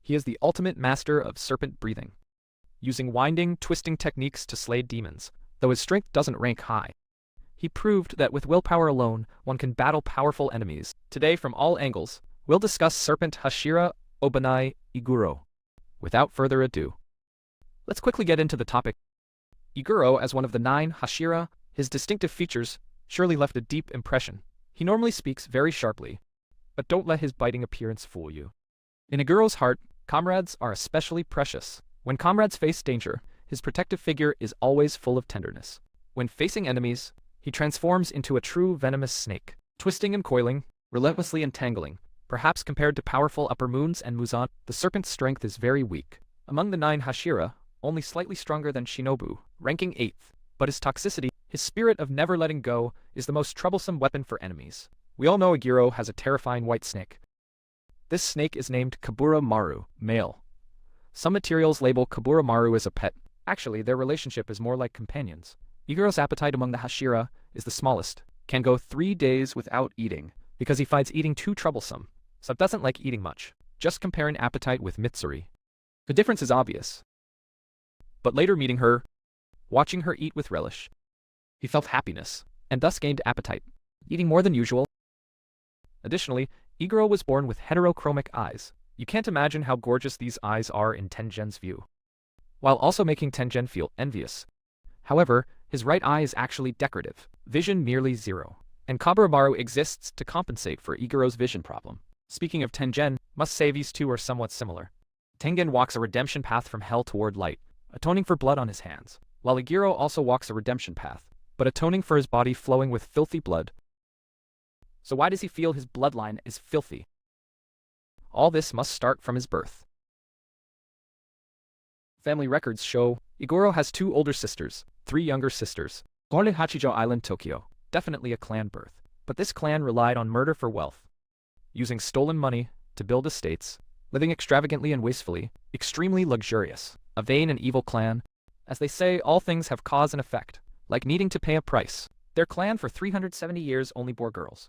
He is the ultimate master of serpent breathing, using winding, twisting techniques to slay demons, though his strength doesn't rank high. He proved that with willpower alone, one can battle powerful enemies. Today, from all angles, we'll discuss Serpent Hashira, Obanai, Iguro. Without further ado, let's quickly get into the topic. Iguro, as one of the 9 Hashira, his distinctive features surely left a deep impression. He normally speaks very sharply, but don't let his biting appearance fool you. In Iguro's heart, comrades are especially precious. When comrades face danger, his protective figure is always full of tenderness. When facing enemies, he transforms into a true venomous snake, twisting and coiling, relentlessly entangling. Perhaps compared to powerful upper moons and muzan, the serpent's strength is very weak. Among the 9 Hashira, only slightly stronger than Shinobu, ranking 8th, but his toxicity, his spirit of never letting go, is the most troublesome weapon for enemies. We all know Iguro has a terrifying white snake. This snake is named Kaburamaru, male. Some materials label Kaburamaru as a pet. Actually, their relationship is more like companions. Iguro's appetite among the Hashira is the smallest, can go 3 days without eating, because he finds eating too troublesome, so doesn't like eating much. Just compare an appetite with Mitsuri. The difference is obvious. But later meeting her, watching her eat with relish, he felt happiness, and thus gained appetite, eating more than usual. Additionally, Iguro was born with heterochromic eyes. You can't imagine how gorgeous these eyes are in Tengen's view, while also making Tengen feel envious. However, his right eye is actually decorative, vision nearly 0, and Kaburamaru exists to compensate for Iguro's vision problem. Speaking of Tengen, must say these two are somewhat similar. Tengen walks a redemption path from hell toward light, atoning for blood on his hands, while Iguro also walks a redemption path, but atoning for his body flowing with filthy blood. So why does he feel his bloodline is filthy? All this must start from his birth. Family records show Iguro has 2 older sisters, 3 younger sisters. Born in Hachijo Island, Tokyo. Definitely a clan birth. But this clan relied on murder for wealth, using stolen money to build estates, living extravagantly and wastefully, extremely luxurious. A vain and evil clan. As they say, all things have cause and effect, like needing to pay a price. Their clan for 370 years only bore girls.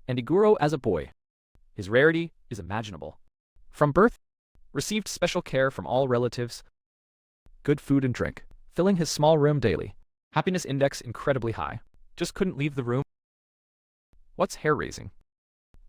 And Iguro as a boy, his rarity is imaginable. From birth, received special care from all relatives, good food and drink, filling his small room daily, happiness index incredibly high, just couldn't leave the room. What's hair-raising?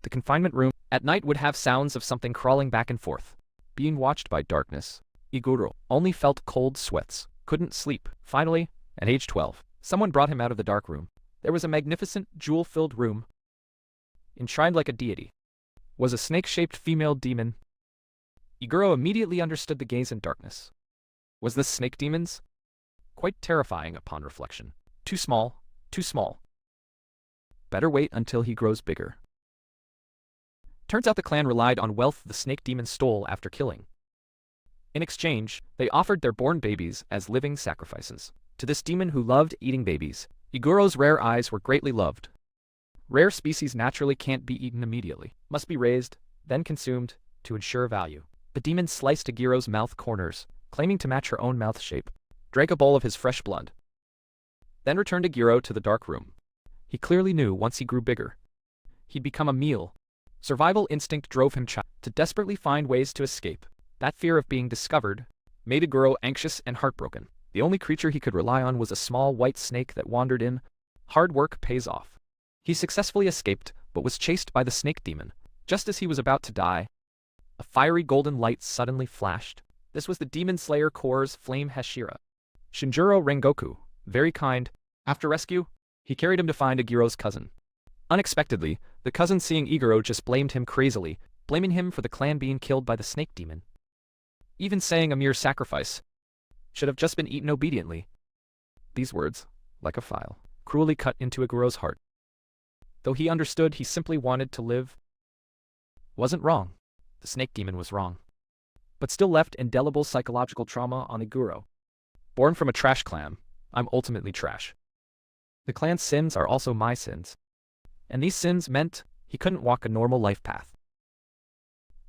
The confinement room at night would have sounds of something crawling back and forth, being watched by darkness. Iguro only felt cold sweats, couldn't sleep. Finally, at age 12, someone brought him out of the dark room. There was a magnificent, jewel-filled room, enshrined like a deity, was a snake-shaped female demon. Iguro immediately understood the gaze in darkness. Was this snake demons? Quite terrifying upon reflection. Too small, too small. Better wait until he grows bigger. Turns out the clan relied on wealth the snake demon stole after killing. In exchange, they offered their born babies as living sacrifices. To this demon who loved eating babies, Iguro's rare eyes were greatly loved. Rare species naturally can't be eaten immediately, must be raised, then consumed, to ensure value. The demon sliced Iguro's mouth corners, claiming to match her own mouth shape, drank a bowl of his fresh blood, then returned Iguro to the dark room. He clearly knew once he grew bigger, he'd become a meal. Survival instinct drove him to desperately find ways to escape. That fear of being discovered made Iguro anxious and heartbroken. The only creature he could rely on was a small white snake that wandered in. Hard work pays off. He successfully escaped, but was chased by the snake demon. Just as he was about to die, a fiery golden light suddenly flashed. This was the Demon Slayer Corps' Flame Hashira Shinjuro Rengoku. Very kind. After rescue, he carried him to find Iguro's cousin. Unexpectedly, the cousin, seeing Iguro, just blamed him crazily, blaming him for the clan being killed by the snake demon. Even saying a mere sacrifice should have just been eaten obediently. These words, like a file, cruelly cut into Iguro's heart. Though he understood he simply wanted to live, wasn't wrong. The snake demon was wrong, but still left indelible psychological trauma on Iguro. Born from a trash clan, I'm ultimately trash. The clan's sins are also my sins, and these sins meant he couldn't walk a normal life path.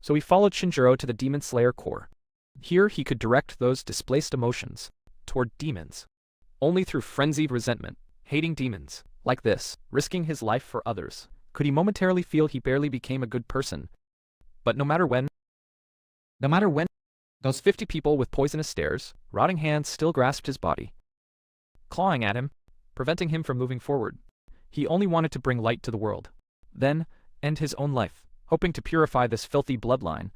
So he followed Shinjuro to the Demon Slayer Corps. Here he could direct those displaced emotions toward demons, only through frenzied resentment, hating demons like this, risking his life for others, could he momentarily feel he barely became a good person. But no matter when, No matter when, those 50 people with poisonous stares, rotting hands still grasped his body, clawing at him, preventing him from moving forward. He only wanted to bring light to the world, then end his own life, hoping to purify this filthy bloodline.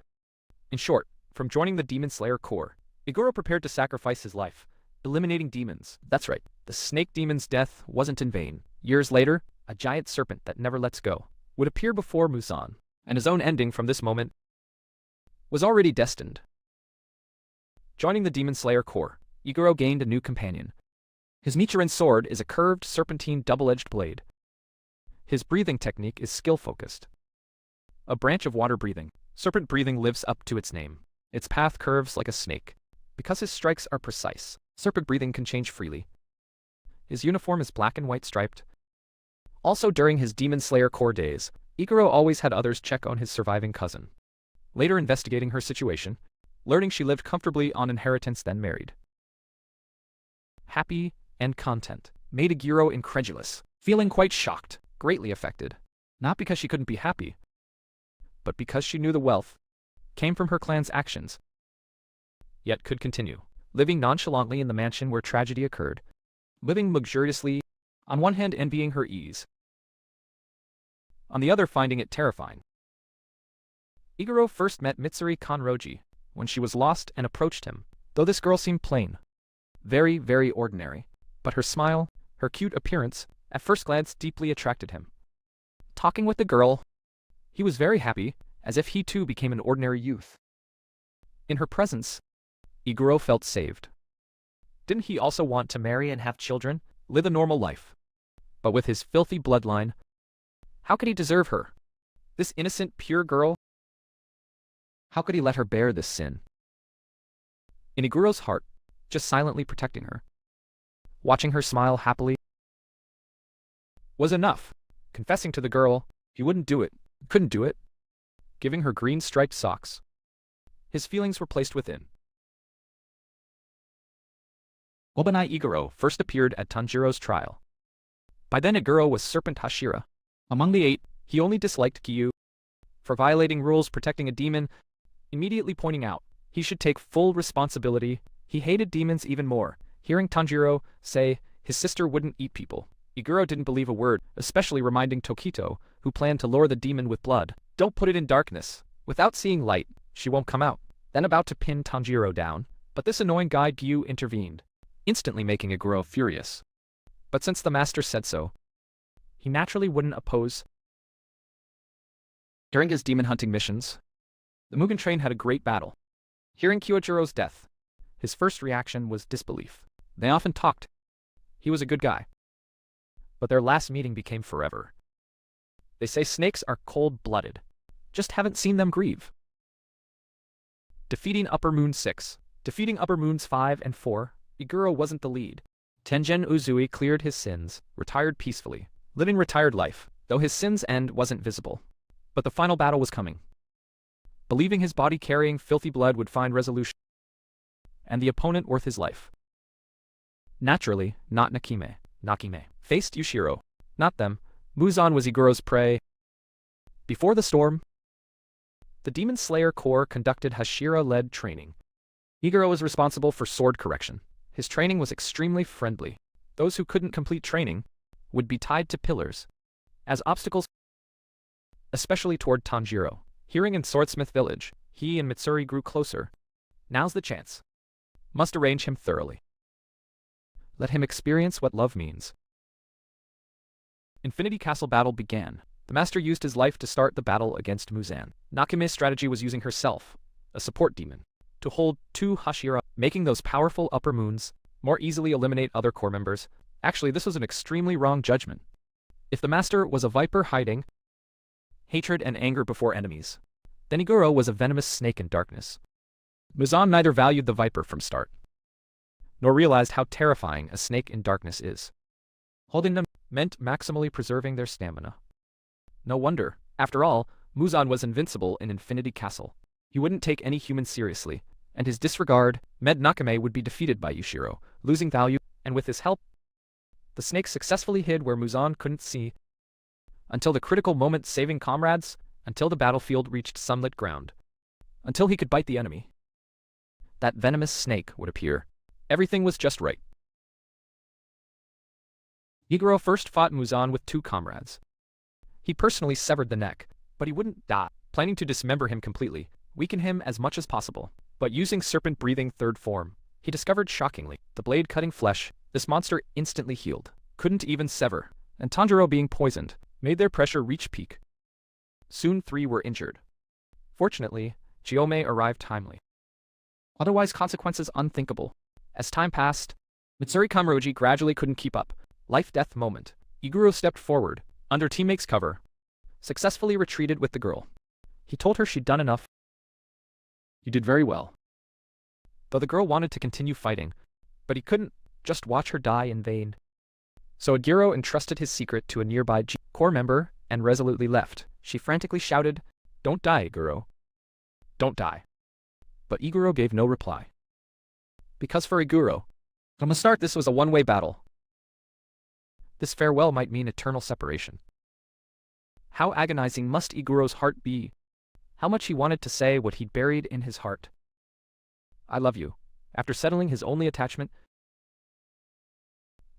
In short, from joining the Demon Slayer Corps, Iguro prepared to sacrifice his life, eliminating demons. That's right, the snake demon's death wasn't in vain. Years later, a giant serpent that never lets go would appear before Muzan, and his own ending from this moment was already destined. Joining the Demon Slayer Corps, Iguro gained a new companion. His Michirin sword is a curved serpentine double-edged blade. His breathing technique is skill-focused. A branch of water breathing, serpent breathing lives up to its name. Its path curves like a snake. Because his strikes are precise, serpent breathing can change freely. His uniform is black and white striped. Also during his Demon Slayer Corps days, Iguro always had others check on his surviving cousin. Later investigating her situation, learning she lived comfortably on inheritance then married. Happy and content made Iguro incredulous, feeling quite shocked, greatly affected. Not because she couldn't be happy, but because she knew the wealth came from her clan's actions, yet could continue, living nonchalantly in the mansion where tragedy occurred, living luxuriously, on one hand envying her ease, on the other finding it terrifying. Iguro first met Mitsuri Kanroji when she was lost and approached him, though this girl seemed plain, very, very ordinary, but her smile, her cute appearance, at first glance deeply attracted him. Talking with the girl, he was very happy, as if he too became an ordinary youth. In her presence, Iguro felt saved. Didn't he also want to marry and have children, live a normal life? But with his filthy bloodline, how could he deserve her? This innocent, pure girl? How could he let her bear this sin? In Iguro's heart, just silently protecting her, watching her smile happily, was enough. Confessing to the girl, he wouldn't do it, couldn't do it. Giving her green striped socks. His feelings were placed within. Obanai Iguro first appeared at Tanjiro's trial. By then Iguro was Serpent Hashira. Among the 8, he only disliked Gyu for violating rules protecting a demon, immediately pointing out he should take full responsibility. He hated demons even more, hearing Tanjiro say his sister wouldn't eat people. Iguro didn't believe a word, especially reminding Tokito, who planned to lure the demon with blood. Don't put it in darkness. Without seeing light, she won't come out. Then about to pin Tanjiro down, but this annoying guy Gyu intervened, instantly making Iguro furious. But since the master said so, he naturally wouldn't oppose. During his demon hunting missions, the Mugen train had a great battle. Hearing Kyojiro's death, his first reaction was disbelief. They often talked. He was a good guy. But their last meeting became forever. They say snakes are cold-blooded. Just haven't seen them grieve. Defeating Upper Moon 6. Defeating Upper Moons 5 and 4, Iguro wasn't the lead. Tengen Uzui cleared his sins, retired peacefully, living retired life, though his sins' end wasn't visible. But the final battle was coming. Believing his body carrying filthy blood would find resolution, and the opponent worth his life. Naturally, not Nakime faced Yushiro. Not them. Muzan was Iguro's prey. Before the storm, the Demon Slayer Corps conducted Hashira-led training. Iguro was responsible for sword correction. His training was extremely friendly. Those who couldn't complete training would be tied to pillars as obstacles, especially toward Tanjiro. Hearing in Swordsmith Village, he and Mitsuri grew closer. Now's the chance. Must arrange him thoroughly. Let him experience what love means. Infinity Castle battle began. The master used his life to start the battle against Muzan. Nakime's strategy was using herself, a support demon, to hold 2 Hashira, making those powerful upper moons more easily eliminate other core members. Actually, this was an extremely wrong judgment. If the master was a viper hiding hatred and anger before enemies, then Iguro was a venomous snake in darkness. Muzan neither valued the viper from start, nor realized how terrifying a snake in darkness is. Holding them meant maximally preserving their stamina. No wonder. After all, Muzan was invincible in Infinity Castle. He wouldn't take any human seriously, and his disregard meant Nakame would be defeated by Yushiro, losing value, and with his help, the snake successfully hid where Muzan couldn't see, until the critical moment saving comrades, until the battlefield reached sunlit ground. until he could bite the enemy. That venomous snake would appear. Everything was just right. Iguro first fought Muzan with 2 comrades. He personally severed the neck, but he wouldn't die, planning to dismember him completely, weaken him as much as possible. But using serpent-breathing 3rd form, he discovered shockingly, the blade cutting flesh, this monster instantly healed, couldn't even sever, and Tanjiro being poisoned, made their pressure reach peak. Soon 3 were injured. Fortunately, Gyomei arrived timely. Otherwise consequences unthinkable. As time passed, Mitsuri Kanroji gradually couldn't keep up. Life-death moment. Iguro stepped forward, under teammates' cover, successfully retreated with the girl. He told her she'd done enough. You did very well. Though the girl wanted to continue fighting, but he couldn't just watch her die in vain. So Iguro entrusted his secret to a nearby Corps member and resolutely left. She frantically shouted, "Don't die, Iguro. Don't die." But Iguro gave no reply. Because for Iguro, from the start this was a one-way battle. This farewell might mean eternal separation. How agonizing must Iguro's heart be? How much he wanted to say what he'd buried in his heart. I love you. After settling his only attachment,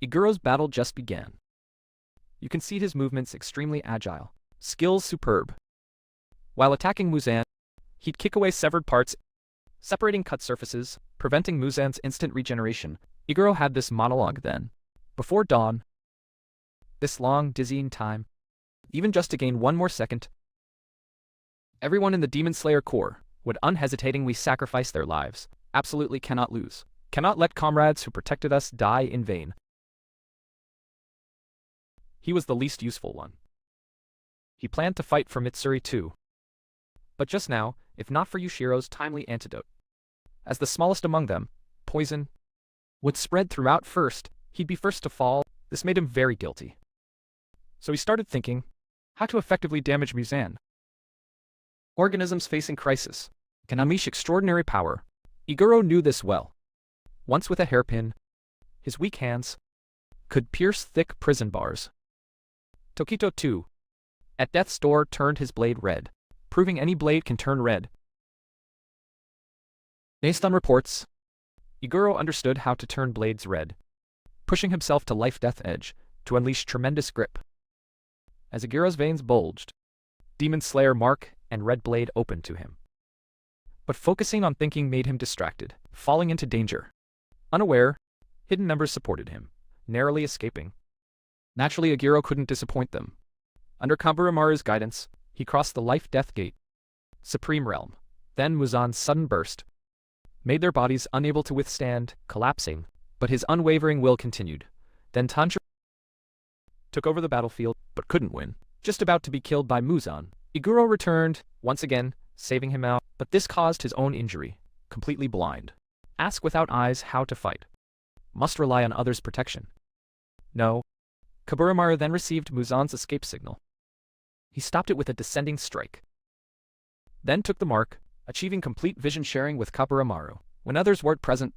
Iguro's battle just began. You can see his movements extremely agile, skills superb. While attacking Muzan, he'd kick away severed parts, separating cut surfaces, preventing Muzan's instant regeneration. Iguro had this monologue then. Before dawn, this long, dizzying time, even just to gain 1 more second, everyone in the Demon Slayer Corps would unhesitatingly sacrifice their lives. Absolutely cannot lose. Cannot let comrades who protected us die in vain. He was the least useful one. He planned to fight for Mitsuri too. But just now, if not for Yushiro's timely antidote, as the smallest among them, poison, would spread throughout first, he'd be first to fall. This made him very guilty. So he started thinking how to effectively damage Muzan. Organisms facing crisis can unleash extraordinary power. Iguro knew this well. Once with a hairpin, his weak hands could pierce thick prison bars. Tokito too, at death's door, turned his blade red, proving any blade can turn red. Based on reports, Iguro understood how to turn blades red, pushing himself to life-death edge to unleash tremendous grip. As Iguro's veins bulged, Demon Slayer mark and red blade opened to him. But focusing on thinking made him distracted, falling into danger. Unaware, hidden members supported him, narrowly escaping. Naturally, Iguro couldn't disappoint them. Under Kaburamaru's guidance, he crossed the life-death gate. Supreme Realm. Then Muzan's sudden burst made their bodies unable to withstand, collapsing, but his unwavering will continued. Then Tanjiro took over the battlefield, but couldn't win. Just about to be killed by Muzan, Iguro returned, once again, saving him out, but this caused his own injury. Completely blind. Ask without eyes how to fight. Must rely on others' protection. No. Kaburamaru then received Muzan's escape signal. He stopped it with a descending strike. Then took the mark, achieving complete vision sharing with Kaburamaru. When others weren't present,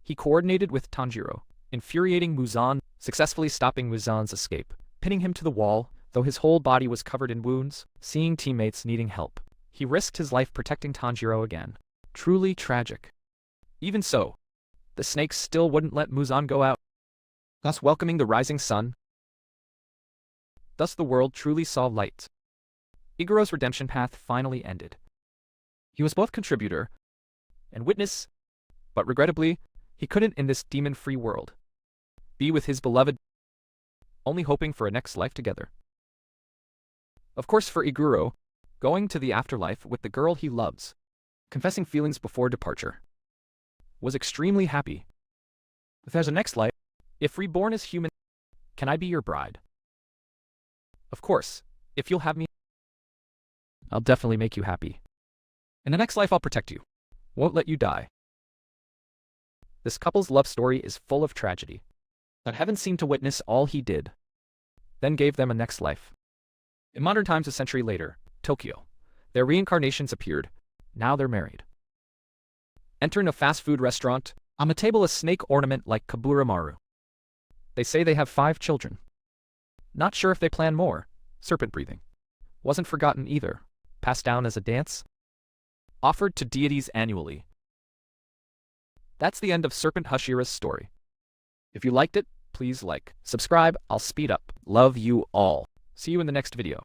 he coordinated with Tanjiro, infuriating Muzan, successfully stopping Muzan's escape, pinning him to the wall, though his whole body was covered in wounds. Seeing teammates needing help, he risked his life protecting Tanjiro again. Truly tragic. Even so, the snakes still wouldn't let Muzan go out, thus welcoming the rising sun. Thus the world truly saw light. Iguro's redemption path finally ended. He was both contributor and witness, but regrettably, he couldn't in this demon-free world be with his beloved, only hoping for a next life together. Of course, for Iguro, going to the afterlife with the girl he loves, confessing feelings before departure, was extremely happy. If there's a next life, if reborn as human, can I be your bride? Of course, if you'll have me, I'll definitely make you happy. In the next life I'll protect you, won't let you die. This couple's love story is full of tragedy, but heaven seemed to witness all he did, then gave them a next life. In modern times, a century later, Tokyo, their reincarnations appeared. Now they're married. Entering a fast food restaurant, on the table a snake ornament like Kaburamaru. They say they have 5 children. Not sure if they plan more. Serpent breathing wasn't forgotten either, passed down as a dance. offered to deities annually. That's the end of Serpent Hashira's story. If you liked it, please like, subscribe, I'll speed up. Love you all. See you in the next video.